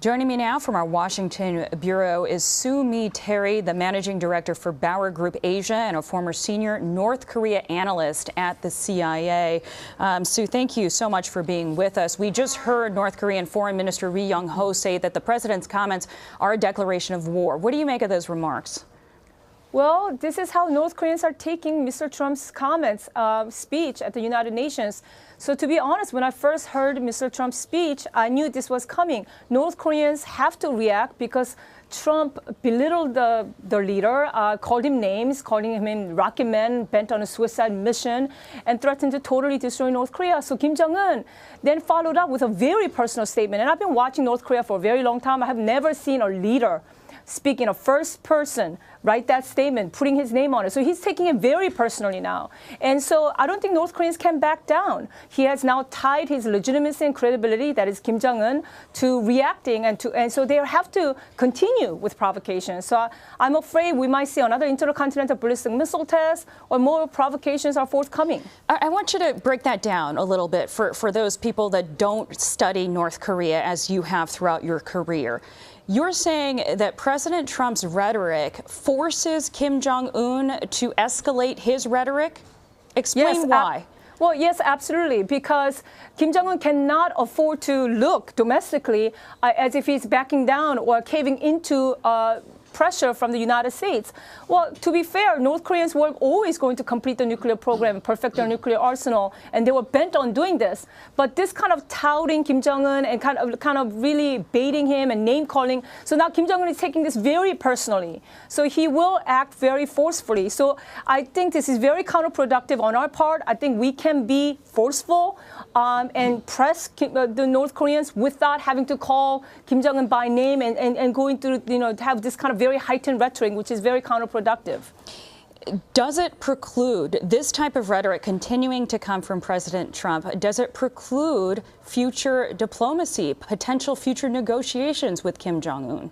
Joining me now from our Washington bureau is Sue Mi Terry, the managing director for Bauer Group Asia and a former senior North Korea analyst at the CIA. Sue, thank you so much for being with us. We just heard North Korean Foreign Minister Ri Yong-ho say that the president's comments are a declaration of war. What do you make of those remarks? Well, this is how North Koreans are taking Mr. Trump's comments, speech at the United Nations. So to be honest, when I first heard Mr. Trump's speech, I knew this was coming. North Koreans have to react because Trump belittled the leader, called him names, calling him rocket man bent on a suicide mission, and threatened to totally destroy North Korea. So Kim Jong-un then followed up with a very personal statement. And I've been watching North Korea for a very long time. I have never seen a leader speak in a first person, write that statement, putting his name on it. So he's taking it very personally now. And so I don't think North Koreans can back down. He has now tied his legitimacy and credibility, that is Kim Jong-un, to reacting, and so they have to continue with provocations. So I'm afraid we might see another intercontinental ballistic missile test or more provocations are forthcoming. I want you to break that down a little bit for those people that don't study North Korea as you have throughout your career. You're saying that President Trump's rhetoric forces Kim Jong-un to escalate his rhetoric? Explain why. Well, yes, absolutely, because Kim Jong-un cannot afford to look domestically as if he's backing down or caving into pressure from the United States. Well, to be fair, North Koreans were always going to complete the nuclear program, perfect their nuclear arsenal, and they were bent on doing this. But this kind of touting Kim Jong-un and kind of really baiting him and name-calling, so now Kim Jong-un is taking this very personally. So he will act very forcefully. So I think this is very counterproductive on our part. I think we can be forceful and press the North Koreans without having to call Kim Jong-un by name and going through, have this kind of very heightened rhetoric, which is very counterproductive. Does it preclude this type of rhetoric continuing to come from President Trump? Does it preclude future diplomacy, potential future negotiations with Kim Jong-un?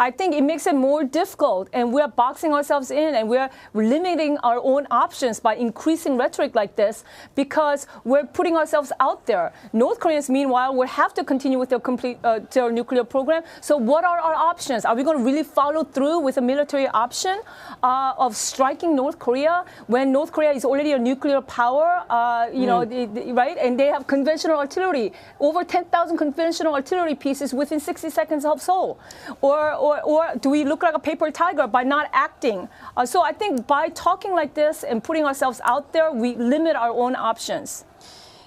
I think it makes it more difficult, and we're boxing ourselves in, and we're limiting our own options by increasing rhetoric like this because we're putting ourselves out there. North Koreans, meanwhile, will have to continue with their nuclear program. So what are our options? Are we going to really follow through with a military option of striking North Korea when North Korea is already a nuclear power, right? And they have conventional artillery, over 10,000 conventional artillery pieces within 60 seconds of Seoul. Or do we look like a paper tiger by not acting? So I think by talking like this and putting ourselves out there, we limit our own options.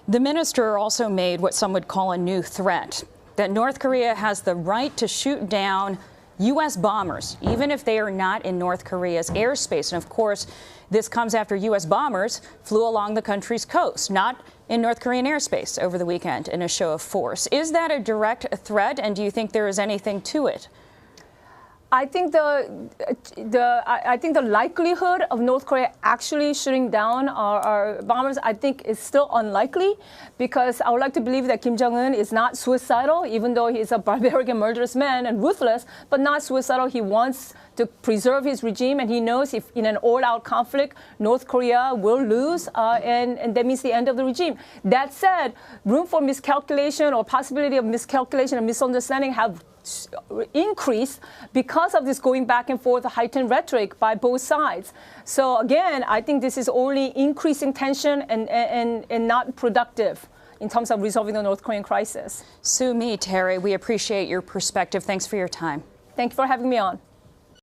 The minister also made what some would call a new threat, that North Korea has the right to shoot down U.S. bombers, even if they are not in North Korea's airspace. And of course, this comes after U.S. bombers flew along the country's coast, not in North Korean airspace over the weekend in a show of force. Is that a direct threat, and do you think there is anything to it? I think the likelihood of North Korea actually shooting down our bombers, I think, is still unlikely, because I would like to believe that Kim Jong-un is not suicidal, even though he's a barbaric and murderous man and ruthless, but not suicidal. He wants to preserve his regime, and he knows if in an all-out conflict, North Korea will lose, and that means the end of the regime. That said, room for miscalculation or possibility of miscalculation and misunderstanding have increased because of this going back and forth, heightened rhetoric by both sides. So again, I think this is only increasing tension and not productive in terms of resolving the North Korean crisis. Sue Mi Terry, we appreciate your perspective. Thanks for your time. Thank you for having me on.